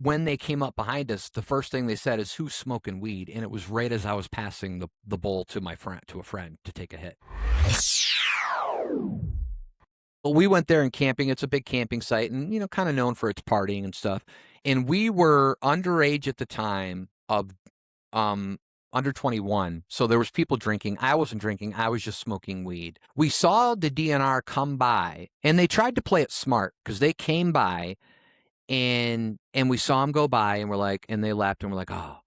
when they came up behind us, the first thing they said is, "Who's smoking weed?" And it was right as I was passing the bowl to a friend to take a hit. Well, we went there and camping. It's a big camping site and, kind of known for its partying and stuff. And we were underage at the time of under 21. So there was people drinking. I wasn't drinking. I was just smoking weed. We saw the DNR come by and they tried to play it smart because they came by and we saw them go by and we're like, and they left and we're like, oh.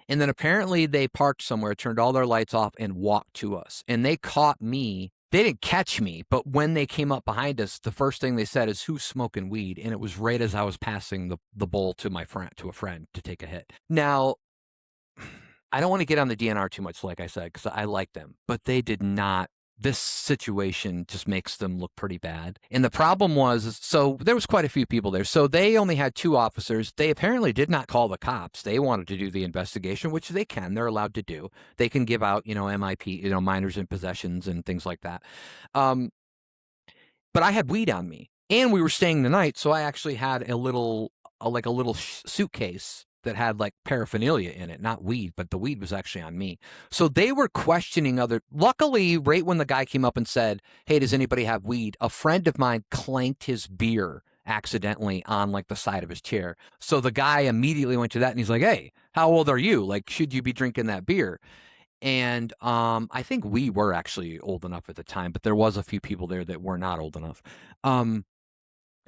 And then apparently they parked somewhere, turned all their lights off and walked to us. And they caught me. They didn't catch me, but when they came up behind us, the first thing they said is, "Who's smoking weed?" And it was right as I was passing the bowl to a friend to take a hit. Now, I don't want to get on the DNR too much, like I said, because I like them, but they did not. This situation just makes them look pretty bad. And the problem was, so there was quite a few people there. So they only had 2 officers. They apparently did not call the cops. They wanted to do the investigation, which they can. They're allowed to do. They can give out, MIP, minors in possessions and things like that. But I had weed on me, and we were staying the night, so I actually had a little suitcase that had like paraphernalia in it, not weed, but the weed was actually on me. So they were questioning luckily, right when the guy came up and said, "Hey, does anybody have weed?" A friend of mine clanked his beer accidentally on like the side of his chair. So the guy immediately went to that and he's like, "Hey, how old are you? Like, should you be drinking that beer?" And I think we were actually old enough at the time, but there was a few people there that were not old enough.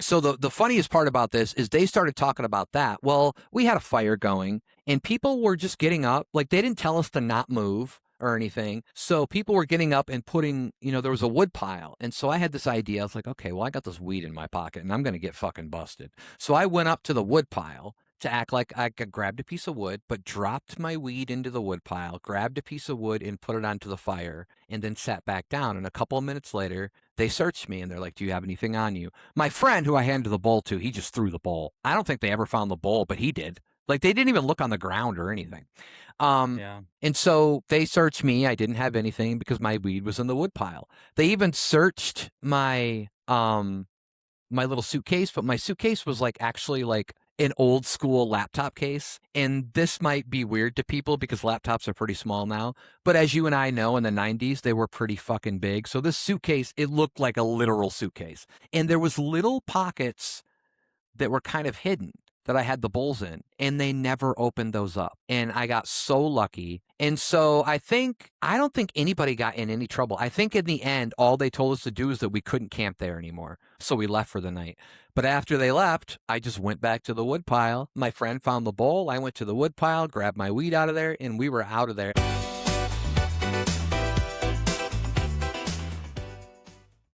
So the funniest part about this is they started talking about that. Well, we had a fire going and people were just getting up. Like, they didn't tell us to not move or anything. So people were getting up and putting, there was a wood pile. And so I had this idea. I was like, okay, well, I got this weed in my pocket and I'm going to get fucking busted. So I went up to the wood pile to act like I grabbed a piece of wood, but dropped my weed into the wood pile, grabbed a piece of wood and put it onto the fire, and then sat back down. And a couple of minutes later, they searched me and they're like, "Do you have anything on you?" My friend who I handed the bowl to, he just threw the bowl. I don't think they ever found the bowl, but he did. Like, they didn't even look on the ground or anything. Yeah. And so they searched me. I didn't have anything because my weed was in the wood pile. They even searched my my little suitcase, but my suitcase was like actually like an old school laptop case. And this might be weird to people because laptops are pretty small now. But as you and I know, in the 90s, they were pretty fucking big. So this suitcase, it looked like a literal suitcase. And there was little pockets that were kind of hidden that I had the bowls in, and they never opened those up. And I got so lucky. And so I don't think anybody got in any trouble. I think in the end, all they told us to do is that we couldn't camp there anymore. So we left for the night. But after they left, I just went back to the wood pile. My friend found the bowl. I went to the wood pile, grabbed my weed out of there, and we were out of there.